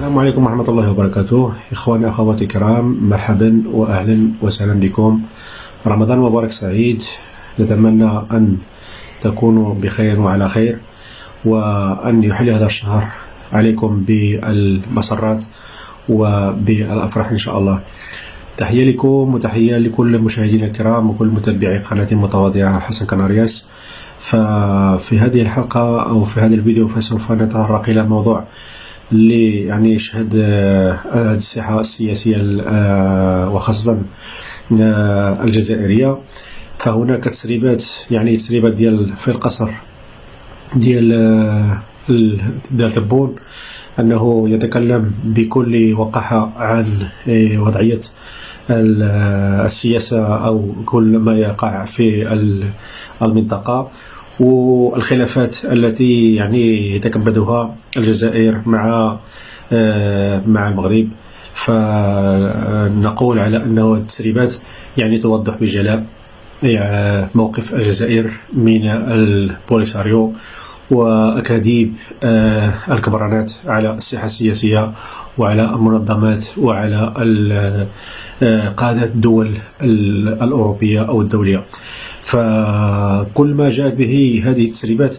السلام عليكم ورحمة الله وبركاته. إخواني أخواتي الكرام، مرحبا وأهلا وسهلا بكم. رمضان مبارك سعيد. نتمنى أن تكونوا بخير وعلى خير، وأن يحل هذا الشهر عليكم بالمسرات وبالأفراح إن شاء الله. تحية لكم وتحية لكل مشاهدينا الكرام وكل متابعي قناة متواضعة حسن كنارياس. ففي هذه الحلقة أو في هذا الفيديو فسوف نتطرق إلى موضوع اللي يعني يشهد الساحة السياسية وخاصة الجزائرية. فهناك تسريبات ديال في القصر ديال تبون أنه يتكلم بكل وقاحة عن وضعية السياسة أو كل ما يقع في المنطقة والخلافات التي يعني يتكبدها الجزائر مع المغرب. فنقول على أنه التسريبات يعني توضح بجلاء موقف الجزائر من البوليساريو وأكاذيب الكبرانات على الساحة السياسية وعلى المنظمات وعلى قادة الدول الأوروبية أو الدولية. فكل ما جاء به هذه التسريبات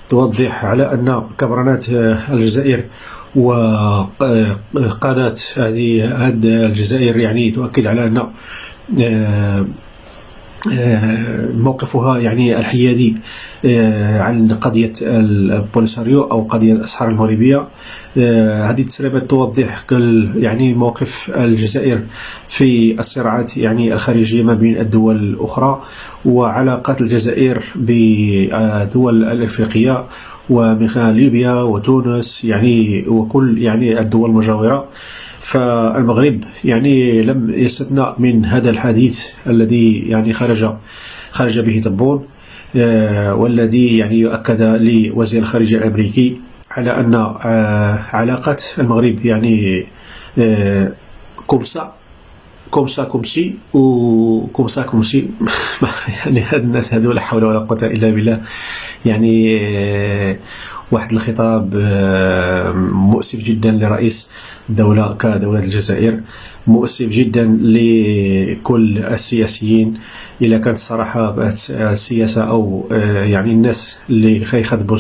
توضح على أن كبرانات الجزائر وقادات هذه الجزائر يعني تؤكد على أن موقفها يعني الحيادي عن قضية البوليساريو أو قضية الأسحار المغربية. هذه التسريبات توضح يعني موقف الجزائر في الصراعات يعني الخارجية ما بين الدول الأخرى وعلاقات الجزائر بالدول الأفريقية ومن خلال ليبيا وتونس يعني وكل يعني الدول المجاورة. فالمغرب يعني لم يستثنى من هذا الحديث الذي يعني خرج به تبون، والذي يعني يؤكد لوزير الخارجية الأمريكي على أن علاقات المغرب يعني كومسي يعني هاد الناس هذو لا حول ولا قوة إلا بالله. يعني واحد الخطاب مؤسف جدا لرئيس دولة كدولة الجزائر، مؤسف جدا لكل السياسيين. إلا كانت الصراحة السياسة أو يعني الناس اللي خيخدموا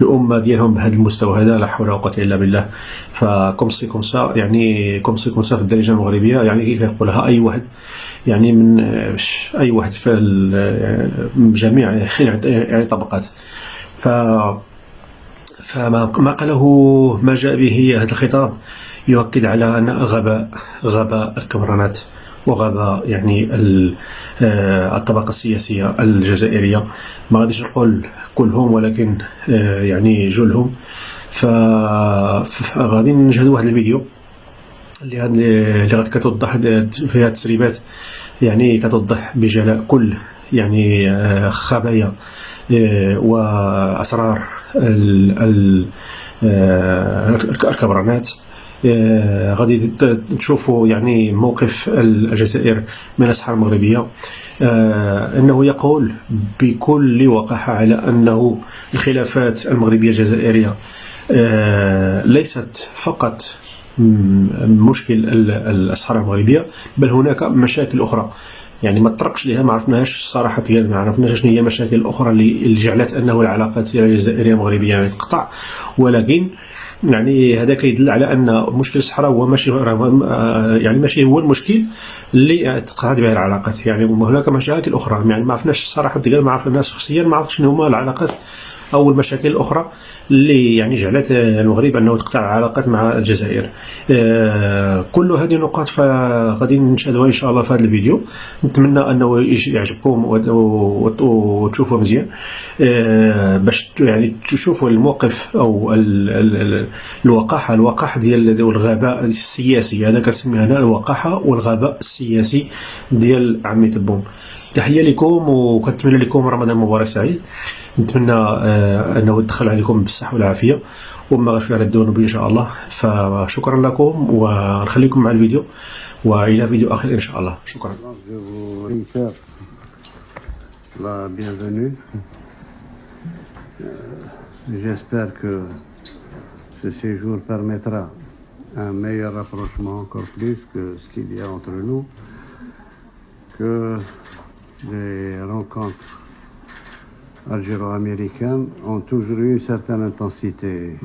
الأمة ديالهم بهذا المستوى هذا لا حول ولا قوة إلا بالله. فكومسا يعني كومسا في الدارجة المغربية يعني كيف يقولها أي واحد يعني من أي واحد في جميع يعني طبقات. فما قاله ما جاء به هذا الخطاب يؤكد على أن غباء الكبرانات وغباء يعني الطبقة السياسية الجزائرية. ما غاديش نقول كلهم ولكن يعني جلهم. فغادي نشاهدوا واحد الفيديو اللي غادي كتوضح فيها التسريبات، يعني كتوضح بجلاء كل يعني خبايا وأسرار الكبرانات. غادي تشوفوا يعني موقف الجزائر من الأسحار المغربية، أنه يقول بكل وقاحة على أنه الخلافات المغربية الجزائرية ليست فقط مشكل الأسحار المغربية، بل هناك مشاكل أخرى يعني ما تطرقش لها، ما عرفناش الصراحة ديالنا، ما عرفناش شنو هي المشاكل الأخرى اللي جعلت أنه العلاقات الجزائرية المغربية يعني تقطع. ولكن يعني هذا كيدل على أن مشكل الصحراء هو ماشي هو المشكل اللي تقطع به العلاقات. يعني هناك مشاكل أخرى يعني ما عرفناش الصراحة ديالنا، ما عرفناش شخصيا، ما عرفتش شنو هما العلاقات أو المشاكل الأخرى اللي يعني جعلت المغرب أنه تقطع العلاقات مع الجزائر. كل هذه النقاط فغادي نشاهدوها إن شاء الله في هذا الفيديو. نتمنى أنه يعجبكم وتشوفوا مزيان باش يعني تشوفوا الموقف أو الوقاحة ديال والغباء السياسي. هذا كنسميه أنا الوقاحة والغباء السياسي ديال عمي تبون. تحية لكم وكنتمنى لكم رمضان مبارك سعيد. نتمنى أنه يدخل عليكم بالصحة والعافية ومغفرة على الذنوب إن شاء الله. فشكرا لكم ونخليكم مع الفيديو وإلى فيديو آخر إن شاء الله. شكرا. J'espère que ce séjour permettra un meilleur rapprochement encore plus que ce qu'il y a entre nous, que les rencontres algéro-américaines ont toujours eu une certaine intensité.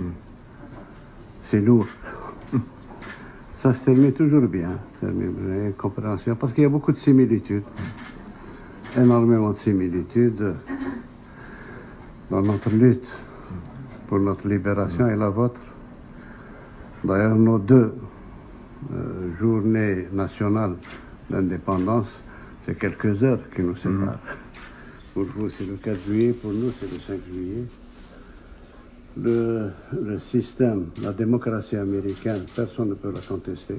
C'est lourd. Ça se termine toujours bien, une compréhension, parce qu'il y a beaucoup de similitudes, énormément de similitudes dans notre lutte pour notre libération et la vôtre. D'ailleurs, nos deux journées nationales d'indépendance, c'est quelques heures qui nous séparent. Pour vous, c'est le 4 juillet, pour nous, c'est le 5 juillet. Le système, la démocratie américaine, personne ne peut la contester.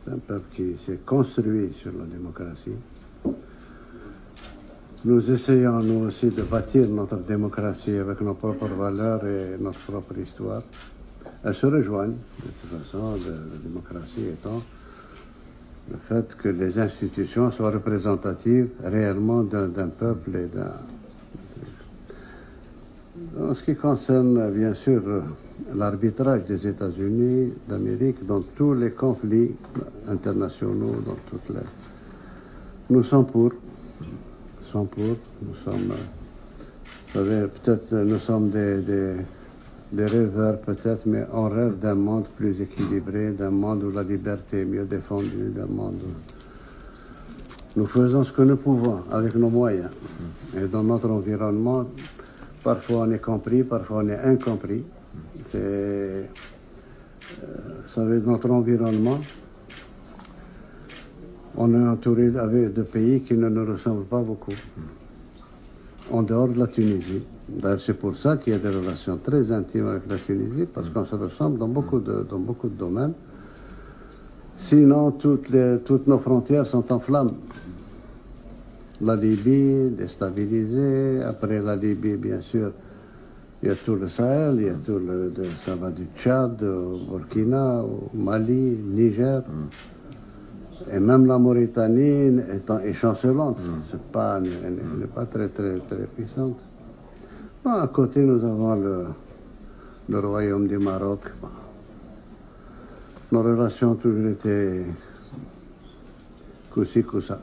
C'est un peuple qui s'est construit sur la démocratie. Nous essayons, nous aussi, de bâtir notre démocratie avec nos propres valeurs et notre propre histoire. Elles se rejoignent, de toute façon, la démocratie étant le fait que les institutions soient représentatives réellement d'un peuple et d'un... En ce qui concerne, bien sûr, l'arbitrage des États-Unis d'Amérique dans tous les conflits internationaux, dans toutes les... Nous sommes pour. Nous sommes, vous savez, peut-être nous sommes des rêveurs, peut-être, mais on rêve d'un monde plus équilibré, d'un monde où la liberté est mieux défendue, d'un monde où nous faisons ce que nous pouvons avec nos moyens. Et dans notre environnement, parfois on est compris, parfois on est incompris. Vous savez, notre environnement, on est entouré de pays qui ne nous ressemblent pas beaucoup, en dehors de la Tunisie. D'ailleurs, c'est pour ça qu'il y a des relations très intimes avec la Tunisie, parce qu'on se ressemble dans beaucoup de domaines. Sinon, toutes nos frontières sont en flammes. La Libye, déstabilisée. Après la Libye, bien sûr, il y a tout le Sahel, il y a tout ça va du Tchad au Burkina, au Mali, Niger. Et même la Mauritanie est chancelante. Elle n'est pas très puissante. Bon, à côté, nous avons le royaume du Maroc. Bon. Nos relations ont toujours été coup-ci, coup-ça.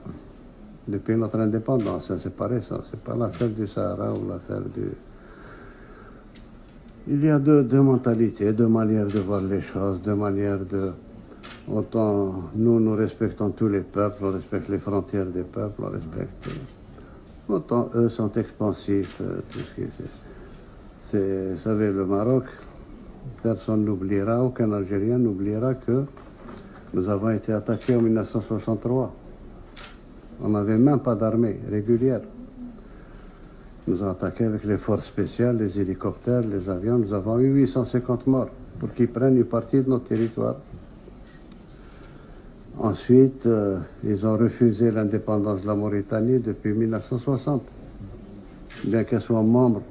Depuis notre indépendance, c'est pas récent. C'est pas l'affaire du Sahara ou l'affaire du... Il y a deux mentalités, deux manières de voir les choses, deux manières de... Autant nous respectons tous les peuples, on respecte les frontières des peuples, on respecte... Autant eux sont expansifs, tout ce qui est... Vous savez, le Maroc, personne n'oubliera, aucun Algérien n'oubliera que nous avons été attaqués en 1963. On n'avait même pas d'armée régulière. Nous avons attaqué avec les forces spéciales, les hélicoptères, les avions. Nous avons eu 850 morts pour qu'ils prennent une partie de notre territoire. Ensuite, ils ont refusé l'indépendance de la Mauritanie depuis 1960. Bien qu'elle soit membre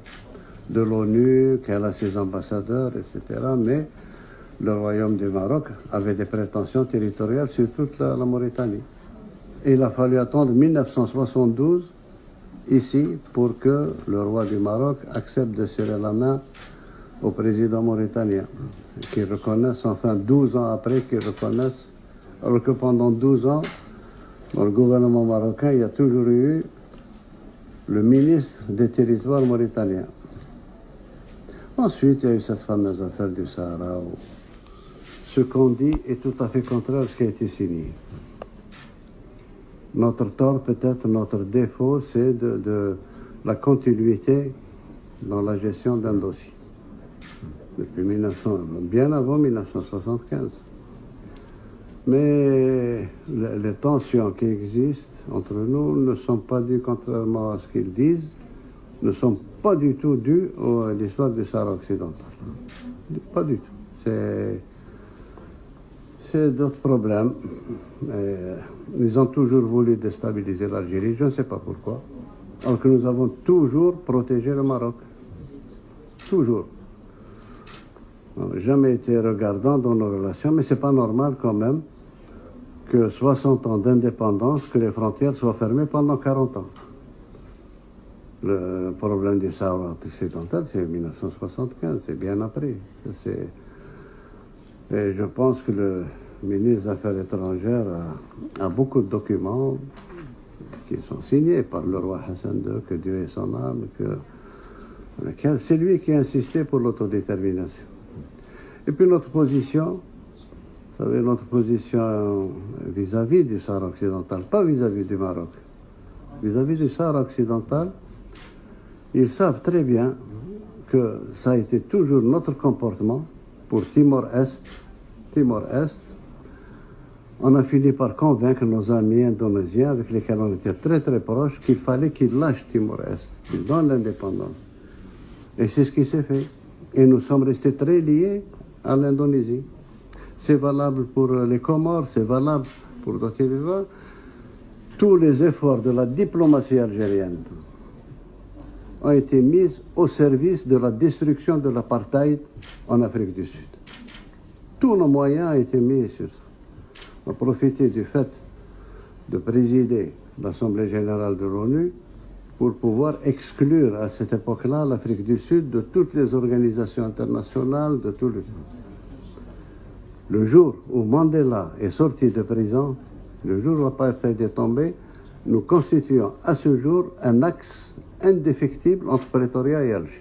de l'ONU, qu'elle a ses ambassadeurs, etc. Mais le royaume du Maroc avait des prétentions territoriales sur toute la Mauritanie. Et il a fallu attendre 1972, ici, pour que le roi du Maroc accepte de serrer la main au président mauritanien. Qu'il reconnaisse, enfin 12 ans après, qu'il reconnaisse. Alors que pendant 12 ans, dans le gouvernement marocain, il y a toujours eu le ministre des territoires mauritaniens. Ensuite, il y a eu cette fameuse affaire du Sahara où ce qu'on dit est tout à fait contraire à ce qui a été signé. Notre tort, peut-être notre défaut, c'est de la continuité dans la gestion d'un dossier. Depuis bien avant 1975. Mais les tensions qui existent entre nous ne sont pas dues, contrairement à ce qu'ils disent, ne sont pas du tout dues à l'histoire du Sahara occidental. Pas du tout. C'est d'autres problèmes. Ils ont toujours voulu déstabiliser l'Algérie, je ne sais pas pourquoi. Alors que nous avons toujours protégé le Maroc. Toujours. On n'a jamais été regardant dans nos relations, mais ce n'est pas normal quand même que 60 ans d'indépendance, que les frontières soient fermées pendant 40 ans. Le problème du Sahara occidental, c'est 1975, c'est bien après. Et je pense que le ministre des Affaires étrangères a beaucoup de documents qui sont signés par le roi Hassan II, que Dieu ait son âme, c'est lui qui a insisté pour l'autodétermination. Et puis notre position, vous savez, notre position vis-à-vis du Sahara occidental, pas vis-à-vis du Maroc, vis-à-vis du Sahara occidental, ils savent très bien que ça a été toujours notre comportement pour Timor-Est. Timor-Est, on a fini par convaincre nos amis indonésiens avec lesquels on était très très proches qu'il fallait qu'ils lâchent Timor-Est, qu'ils donnent l'indépendance. Et c'est ce qui s'est fait. Et nous sommes restés très liés à l'Indonésie. C'est valable pour les Comores, c'est valable pour d'autres îles. Tous les efforts de la diplomatie algérienne ont été mis au service de la destruction de l'apartheid en Afrique du Sud. Tous nos moyens ont été mis sur ça. On a profité du fait de présider l'Assemblée générale de l'ONU pour pouvoir exclure à cette époque-là l'Afrique du Sud de toutes les organisations internationales, de tout le jour où Mandela est sorti de prison, le jour où l'apartheid est tombé, nous constituons à ce jour un axe indéfectible entre Pretoria et Alger.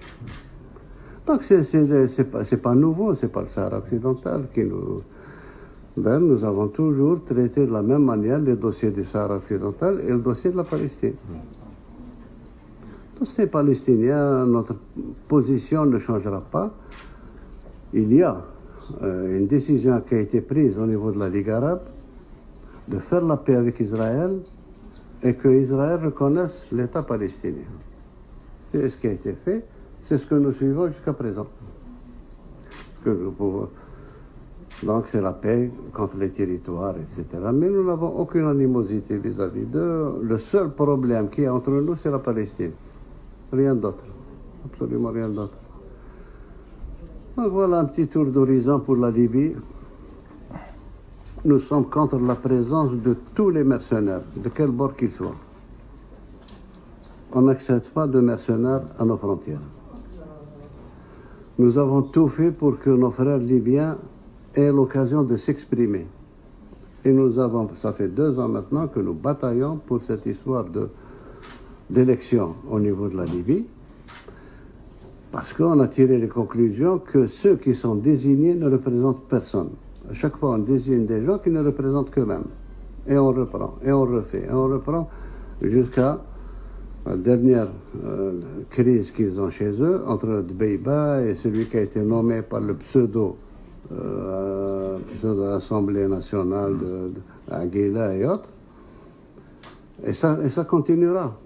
Donc c'est pas nouveau, c'est pas le Sahara occidental qui nous... Ben, nous avons toujours traité de la même manière les dossiers du Sahara occidental et le dossier de la Palestine. Tous ces Palestiniens, notre position ne changera pas. Il y a une décision qui a été prise au niveau de la Ligue arabe de faire la paix avec Israël et que Israël reconnaisse l'État palestinien. C'est ce qui a été fait, c'est ce que nous suivons jusqu'à présent. Donc c'est la paix contre les territoires, etc. Mais nous n'avons aucune animosité vis-à-vis d'eux. Le seul problème qu'il y a entre nous, c'est la Palestine. Rien d'autre. Absolument rien d'autre. Donc voilà un petit tour d'horizon pour la Libye. Nous sommes contre la présence de tous les mercenaires, de quel bord qu'ils soient. On n'accepte pas de mercenaires à nos frontières. Nous avons tout fait pour que nos frères libyens aient l'occasion de s'exprimer. Et nous avons, ça fait 2 ans maintenant que nous bataillons pour cette histoire d'élection au niveau de la Libye, parce qu'on a tiré les conclusions que ceux qui sont désignés ne représentent personne. À chaque fois, on désigne des gens qui ne représentent qu'eux-mêmes. Et on reprend, et on refait, et on reprend jusqu'à la dernière crise qu'ils ont chez eux, entre Dbeiba et celui qui a été nommé par le pseudo-Assemblée nationale d'Aguila et autres. Et ça continuera.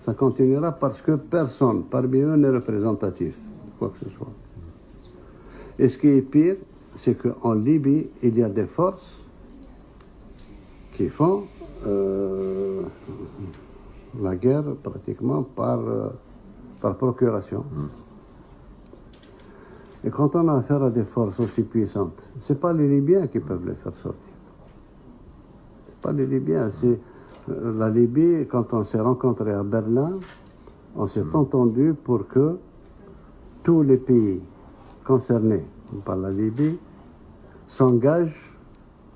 Ça continuera parce que personne parmi eux n'est représentatif, quoi que ce soit. Et ce qui est pire, c'est qu'en Libye, il y a des forces qui font la guerre pratiquement par procuration. Et quand on a affaire à des forces aussi puissantes, ce n'est pas les Libyens qui peuvent les faire sortir. Ce n'est pas les Libyens, c'est la Libye. Quand on s'est rencontrés à Berlin, on s'est entendu pour que tous les pays concernés par la Libye s'engagent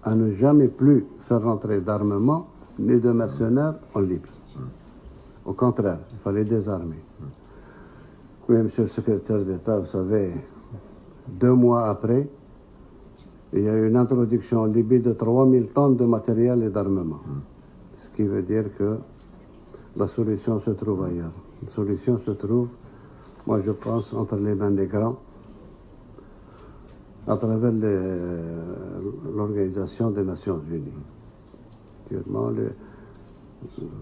à ne jamais plus faire rentrer d'armement ni de mercenaires en Libye. Au contraire, il fallait désarmer. Oui, monsieur le secrétaire d'État, vous savez, 2 mois après, il y a eu une introduction en Libye de 3000 tonnes de matériel et d'armement. Ce qui veut dire que la solution se trouve ailleurs. La solution se trouve, moi je pense, entre les mains des grands, à travers l'Organisation des Nations Unies. Actuellement,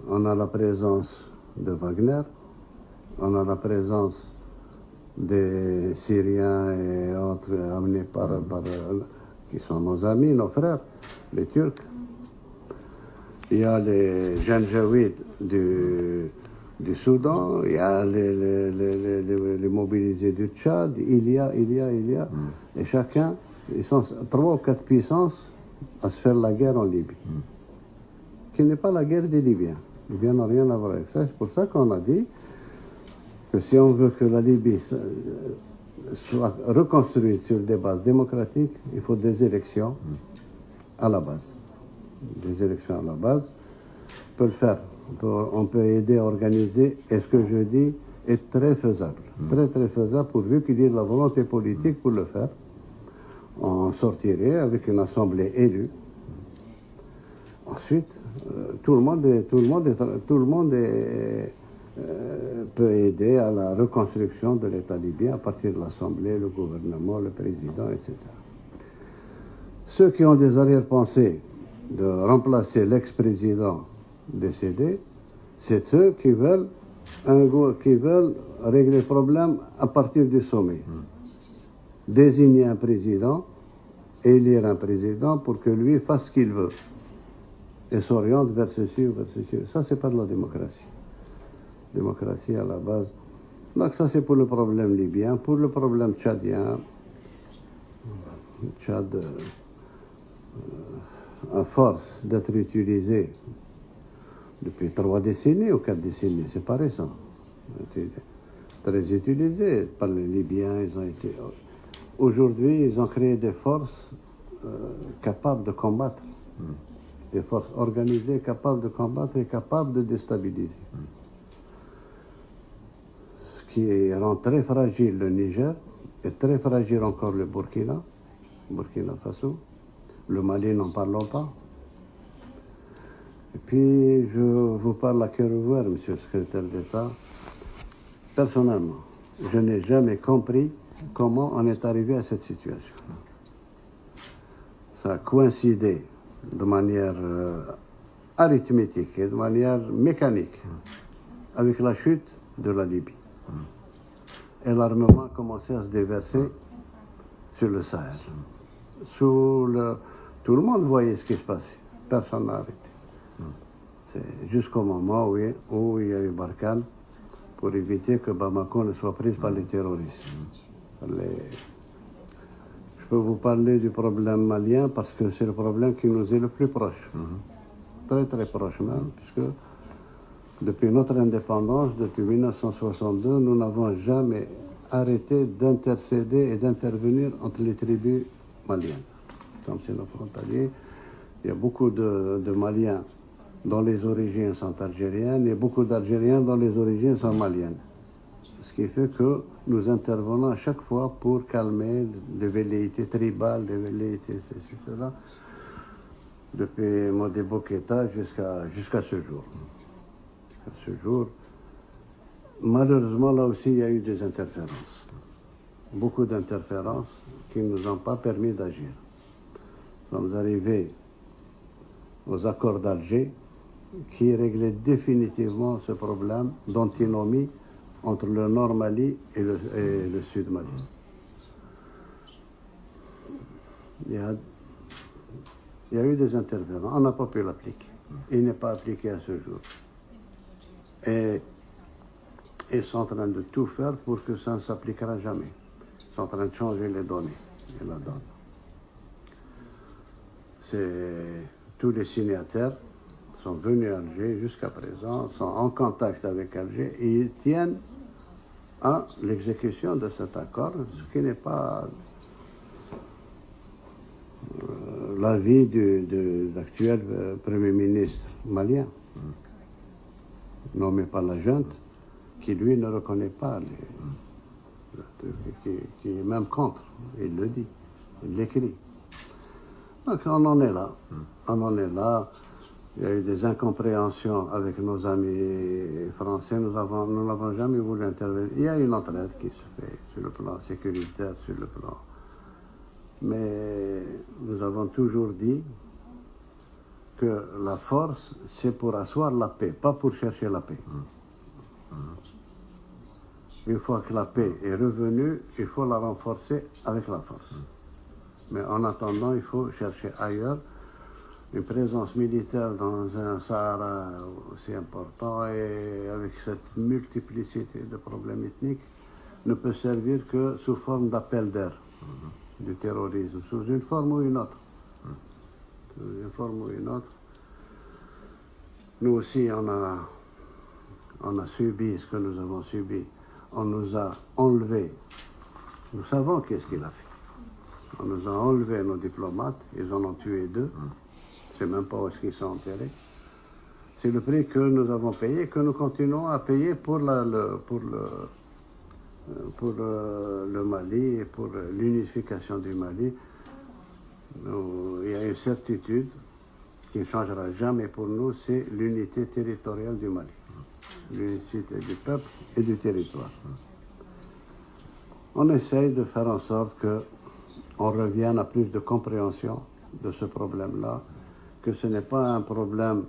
on a la présence de Wagner, on a la présence des Syriens et autres amenés qui sont nos amis, nos frères, les Turcs. Il y a les Janjaouides du Soudan, il y a les mobilisés du Tchad, il y a. Et chacun, ils sont 3 ou 4 puissances à se faire la guerre en Libye. Qui n'est pas la guerre des Libyens. Les Libyens n'ont rien à voir avec ça. C'est pour ça qu'on a dit, que si on veut que la Libye soit reconstruite sur des bases démocratiques, il faut des élections à la base. Des élections à la base. On peut le faire. On peut aider à organiser. Et ce que je dis est très faisable. Très, très faisable, pourvu qu'il y ait de la volonté politique pour le faire. On sortirait avec une assemblée élue. Ensuite, tout le monde peut aider à la reconstruction de l'État libyen à partir de l'Assemblée, le gouvernement, le président, etc. Ceux qui ont des arrière-pensées de remplacer l'ex-président décédé, c'est ceux qui veulent régler le problème à partir du sommet. Désigner un président, élire un président pour que lui fasse ce qu'il veut et s'oriente vers ceci ou vers ceci. Ça, c'est pas de la démocratie. Démocratie à la base. Donc ça, c'est pour le problème libyen. Pour le problème tchadien, Tchad, à force d'être utilisé depuis 3 décennies ou 4 décennies, c'est pas récent. Très utilisé par les Libyens. Aujourd'hui, ils ont créé des forces capables de combattre. Des forces organisées capables de combattre et capables de déstabiliser. Ce qui rend très fragile le Niger et très fragile encore le Burkina Faso. Le Mali, n'en parlons pas. Et puis, je vous parle à cœur ouvert, monsieur le secrétaire d'État. Personnellement, je n'ai jamais compris comment on est arrivé à cette situation. Ça a coïncidé de manière arithmétique et de manière mécanique avec la chute de la Libye. Et l'armement a commencé à se déverser sur le Sahel. Tout le monde voyait ce qui se passait. Personne n'a arrêté. C'est jusqu'au moment où il y a eu Barkhane pour éviter que Bamako ne soit prise par les terroristes. Je peux vous parler du problème malien parce que c'est le problème qui nous est le plus proche. Très très proche même, puisque depuis notre indépendance, depuis 1962, nous n'avons jamais arrêté d'intercéder et d'intervenir entre les tribus maliennes. Comme c'est nos frontaliers, il y a beaucoup de Maliens dont les origines sont algériennes et beaucoup d'Algériens dont les origines sont maliennes. Ce qui fait que nous intervenons à chaque fois pour calmer les velléités tribales, les velléités ceci, cela, depuis Modibo Keïta jusqu'à ce jour. Jusqu'à ce jour. Malheureusement, là aussi, il y a eu des interférences. Beaucoup d'interférences qui ne nous ont pas permis d'agir. Nous sommes arrivés aux accords d'Alger qui réglaient définitivement ce problème d'antinomie entre le nord Mali et le sud Mali. Il y a eu des intervenants, on n'a pas pu l'appliquer. Il n'est pas appliqué à ce jour. Et ils sont en train de tout faire pour que ça ne s'appliquera jamais. Ils sont en train de changer les données et la donne. Tous les signataires sont venus à Alger jusqu'à présent, sont en contact avec Alger et ils tiennent à l'exécution de cet accord, ce qui n'est pas l'avis de l'actuel Premier ministre malien, nommé par la junte, qui lui ne reconnaît pas, qui est même contre, il le dit, il l'écrit. Donc on en est là, Il y a eu des incompréhensions avec nos amis français, nous n'avons jamais voulu intervenir. Il y a une entraide qui se fait sur le plan sécuritaire, sur le plan... Mais nous avons toujours dit que la force, c'est pour asseoir la paix, pas pour chercher la paix. Une fois que la paix est revenue, il faut la renforcer avec la force. Mais en attendant, il faut chercher ailleurs. Une présence militaire dans un Sahara aussi important et avec cette multiplicité de problèmes ethniques ne peut servir que sous forme d'appel d'air du terrorisme, sous une forme ou une autre. Sous une forme ou une autre. Nous aussi, on a subi ce que nous avons subi on nous a enlevé, nous savons qu'est-ce qu'il a fait. On nous a enlevé nos diplomates, ils en ont tué 2, je ne sais même pas où est-ce qu'ils sont enterrés. C'est le prix que nous avons payé, que nous continuons à payer pour le Mali et pour l'unification du Mali. Il y a une certitude qui ne changera jamais pour nous, c'est l'unité territoriale du Mali. L'unité du peuple et du territoire. On essaye de faire en sorte qu'on revienne à plus de compréhension de ce problème-là, que ce n'est pas un problème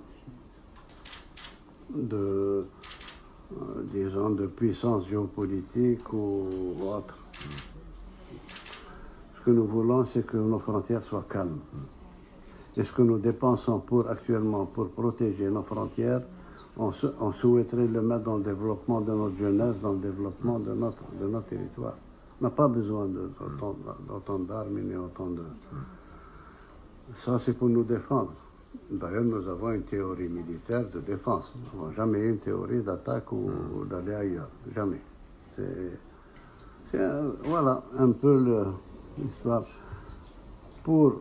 disons, de puissance géopolitique ou autre. Ce que nous voulons, c'est que nos frontières soient calmes. Et ce que nous dépensons actuellement pour protéger nos frontières, on souhaiterait le mettre dans le développement de notre jeunesse, dans le développement de notre territoire. On n'a pas besoin d'autant d'armes ni autant de... Ça, c'est pour nous défendre. D'ailleurs, nous avons une théorie militaire de défense. Nous n'avons jamais eu une théorie d'attaque ou d'aller ailleurs. Jamais. Voilà un peu l'histoire. Pour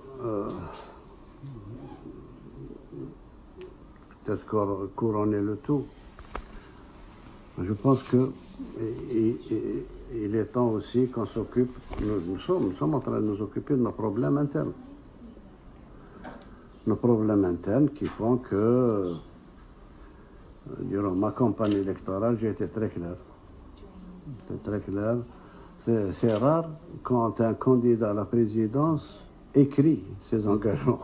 peut-être couronner le tout, je pense que il est temps aussi qu'on s'occupe, nous sommes en train de nous occuper de nos problèmes internes. Nos problèmes internes qui font que, durant ma campagne électorale, j'ai été très clair. C'était très clair. C'est rare quand un candidat à la présidence écrit ses engagements.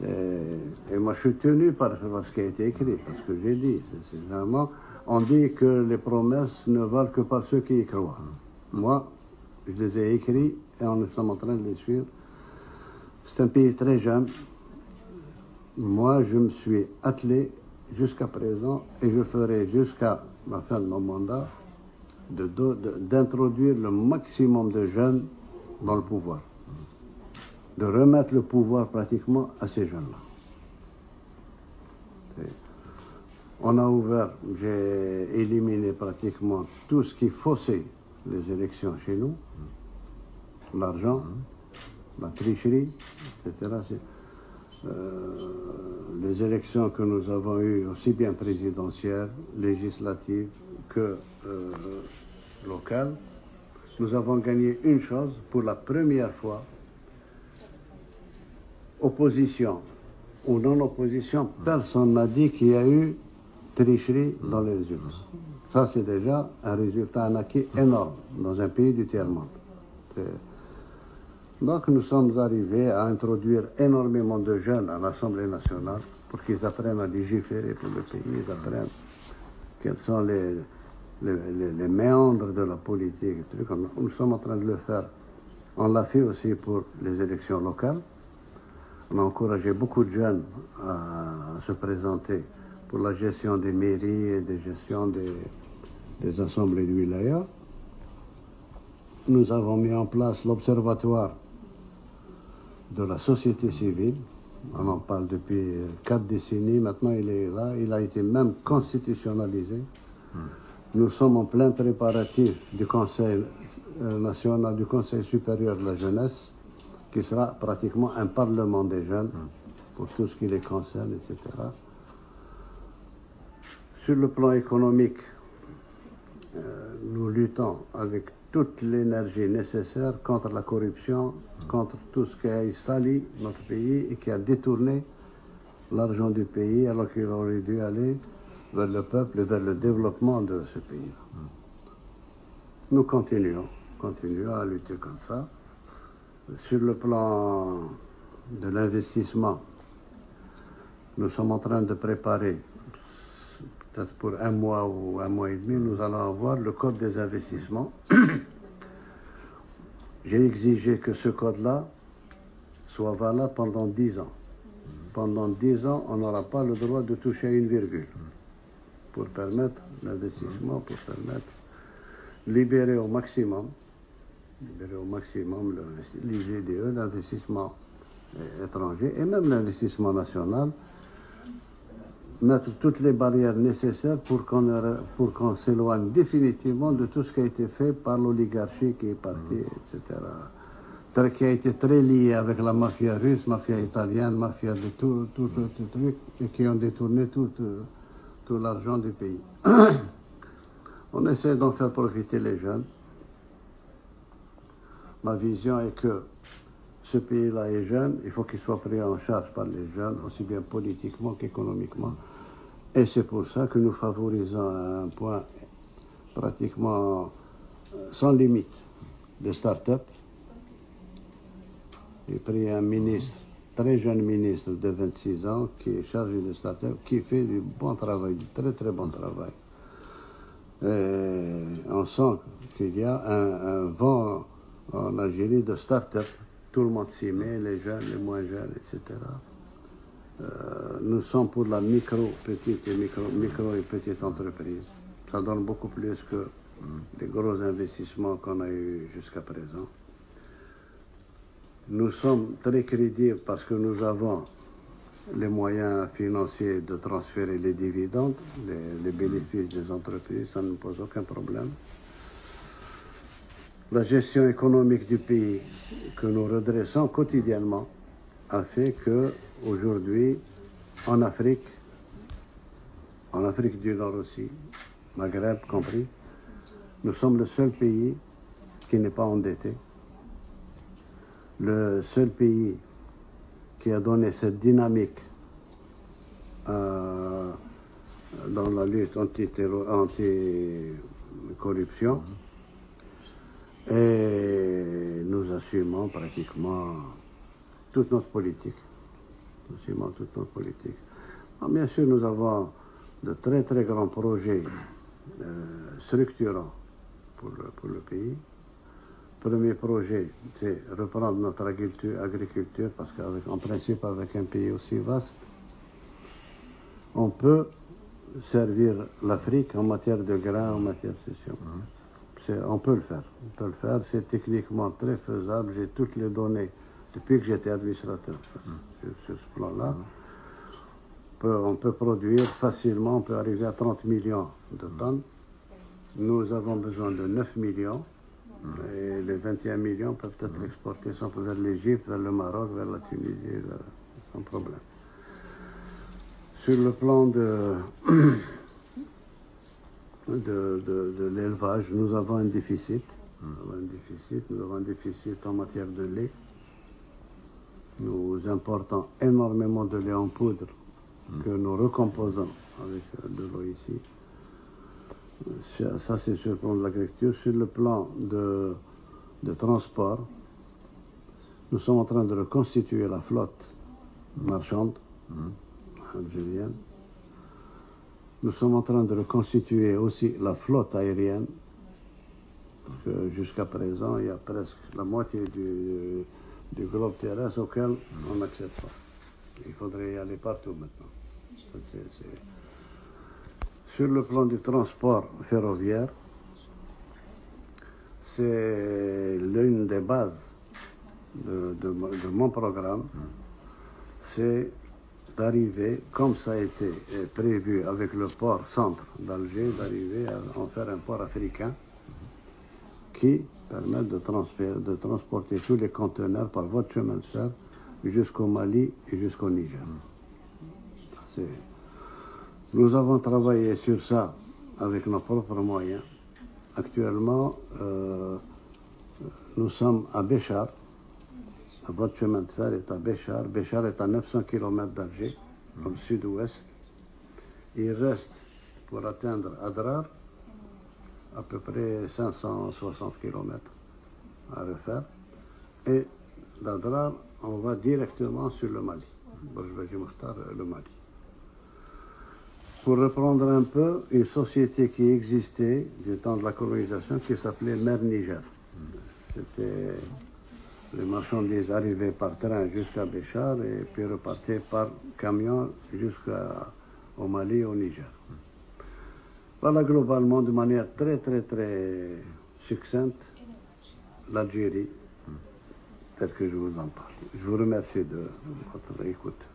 Et moi, je suis tenu par ce qui a été écrit, parce que j'ai dit. C'est vraiment, on dit que les promesses ne valent que par ceux qui y croient. Moi, je les ai écrits et nous sommes en train de les suivre. C'est un pays très jeune. Moi, je me suis attelé jusqu'à présent et je ferai jusqu'à la fin de mon mandat d'introduire le maximum de jeunes dans le pouvoir. De remettre le pouvoir pratiquement à ces jeunes-là. On a ouvert, j'ai éliminé pratiquement tout ce qui faussait les élections chez nous, l'argent, la tricherie, etc. Les élections que nous avons eues, aussi bien présidentielles, législatives que locales, nous avons gagné une chose pour la première fois. Opposition ou non-opposition, personne n'a dit qu'il y a eu tricherie dans les résultats. Ça, c'est déjà un résultat, un acquis énorme dans un pays du tiers-monde. Donc, nous sommes arrivés à introduire énormément de jeunes à l'Assemblée nationale pour qu'ils apprennent à légiférer pour le pays, ils apprennent quels sont les méandres de la politique. Nous sommes en train de le faire. On l'a fait aussi pour les élections locales. On a encouragé beaucoup de jeunes à se présenter pour la gestion des mairies et des gestions des assemblées de wilaya. Nous avons mis en place l'observatoire de la société civile. On en parle depuis 4 décennies. Maintenant, il est là. Il a été même constitutionnalisé. Nous sommes en plein préparatif du Conseil national, du Conseil supérieur de la jeunesse, qui sera pratiquement un parlement des jeunes pour tout ce qui les concerne, etc. Sur le plan économique, nous luttons avec toute l'énergie nécessaire contre la corruption, contre tout ce qui a sali notre pays et qui a détourné l'argent du pays alors qu'il aurait dû aller vers le peuple et vers le développement de ce pays. Nous continuons à lutter comme ça. Sur le plan de l'investissement, nous sommes en train de préparer, peut-être pour 1 mois ou 1 mois et demi, nous allons avoir le code des investissements. J'ai exigé que ce code-là soit valable pendant 10 ans. Pendant 10 ans, on n'aura pas le droit de toucher à une virgule pour permettre l'investissement, pour permettre libérer au maximum l'IGDE, l'investissement étranger et même l'investissement national. mettre toutes les barrières nécessaires pour qu'on s'éloigne définitivement de tout ce qui a été fait par l'oligarchie qui est partie, etc. Qui a été très lié avec la mafia russe, mafia italienne, mafia de tout truc, et qui ont détourné tout l'argent du pays. On essaie d'en faire profiter les jeunes. Ma vision est que ce pays-là est jeune, il faut qu'il soit pris en charge par les jeunes, aussi bien politiquement qu'économiquement. Et c'est pour ça que nous favorisons à un point pratiquement sans limite les start-up. J'ai pris un ministre, très jeune ministre de 26 ans, qui est chargé de start-up, qui fait du bon travail, du très très bon travail. Et on sent qu'il y a un vent en Algérie de start-up. Tout le monde s'y met, les jeunes, les moins jeunes, etc. Nous sommes pour la micro et petite entreprise. Ça donne beaucoup plus que les gros investissements qu'on a eus jusqu'à présent. Nous sommes très crédibles parce que nous avons les moyens financiers de transférer les dividendes, les bénéfices des entreprises, ça ne pose aucun problème. La gestion économique du pays que nous redressons quotidiennement a fait que aujourd'hui, en Afrique du Nord aussi, Maghreb compris, nous sommes le seul pays qui n'est pas endetté, le seul pays qui a donné cette dynamique dans la lutte anti-corruption. Et nous assumons pratiquement toute notre politique. Alors, bien sûr, nous avons de très très grands projets structurants pour le pays. Premier projet, c'est reprendre notre agriculture, parce qu'en principe, avec un pays aussi vaste, on peut servir l'Afrique en matière de grains, en matière de session. On peut le faire. C'est techniquement très faisable. J'ai toutes les données depuis que j'étais administrateur sur ce plan-là. On peut produire facilement, on peut arriver à 30 millions de tonnes. Nous avons besoin de 9 millions. Et les 21 millions peuvent être exportés vers l'Égypte, vers le Maroc, vers la Tunisie, sans problème. Sur le plan de l'élevage, nous avons un déficit. Nous avons un déficit en matière de lait. Nous importons énormément de lait en poudre que nous recomposons avec de l'eau ici. Ça, c'est sur le plan de l'agriculture. Sur le plan de transport, nous sommes en train de reconstituer la flotte marchande algérienne. Nous sommes en train de reconstituer aussi la flotte aérienne, parce que jusqu'à présent, il y a presque la moitié du globe terrestre auquel on n'accède pas. Il faudrait y aller partout maintenant. Sur le plan du transport ferroviaire, c'est l'une des bases de mon programme, c'est d'arriver, comme ça a été prévu avec le port centre d'Alger, d'arriver à en faire un port africain qui permette de transporter tous les conteneurs par voie de chemin de fer jusqu'au Mali et jusqu'au Niger. Nous avons travaillé sur ça avec nos propres moyens. Actuellement, nous sommes à Béchar. La voie de chemin de fer est à Béchar. Béchar est à 900 km d'Alger, dans le sud-ouest. Il reste, pour atteindre Adrar, à peu près 560 km à refaire. Et d'Adrar, on va directement sur le Mali. Le Mali. Pour reprendre un peu, une société qui existait du temps de la colonisation qui s'appelait Mer Niger. C'était les marchandises arrivaient par train jusqu'à Béchar et puis repartaient par camion jusqu'au Mali et au Niger. Voilà globalement, de manière très très très succincte, l'Algérie, tel que je vous en parle. Je vous remercie de votre écoute.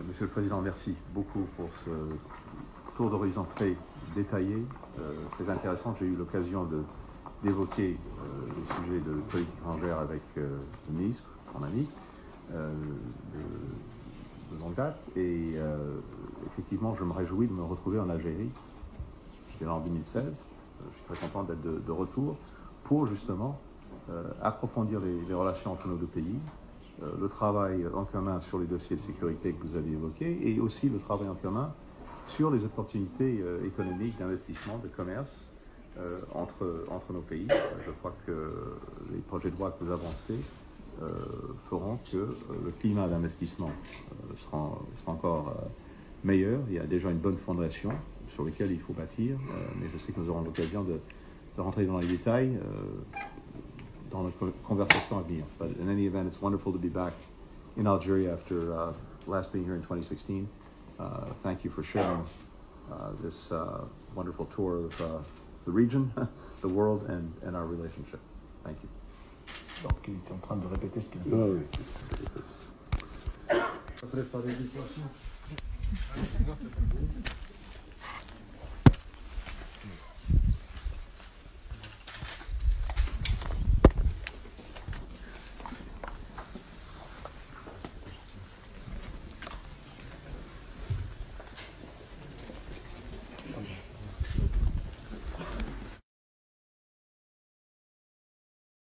Monsieur le Président, merci beaucoup pour ce tour d'horizon très détaillé, très intéressant. J'ai eu l'occasion d'évoquer les sujets de politique étrangère avec le ministre, mon ami, de longue date. Et effectivement, je me réjouis de me retrouver en Algérie. J'étais là en 2016. Je suis très content d'être de retour pour justement approfondir les relations entre nos deux pays, le travail en commun sur les dossiers de sécurité que vous avez évoqués et aussi le travail en commun sur les opportunités économiques, d'investissement, de commerce entre nos pays. Je crois que les projets de loi que vous avancez feront que le climat d'investissement sera encore meilleur. Il y a déjà une bonne fondation sur laquelle il faut bâtir, mais je sais que nous aurons l'occasion de rentrer dans les détails dans la conversation à venir. But in any event, it's wonderful to be back in Algeria after last being here in 2016. Thank you for sharing this wonderful tour of the region, the world, and our relationship. Thank you. Donc, il est en train de répéter ce qu'il a dit. Oui, oui. Préparer des poissons.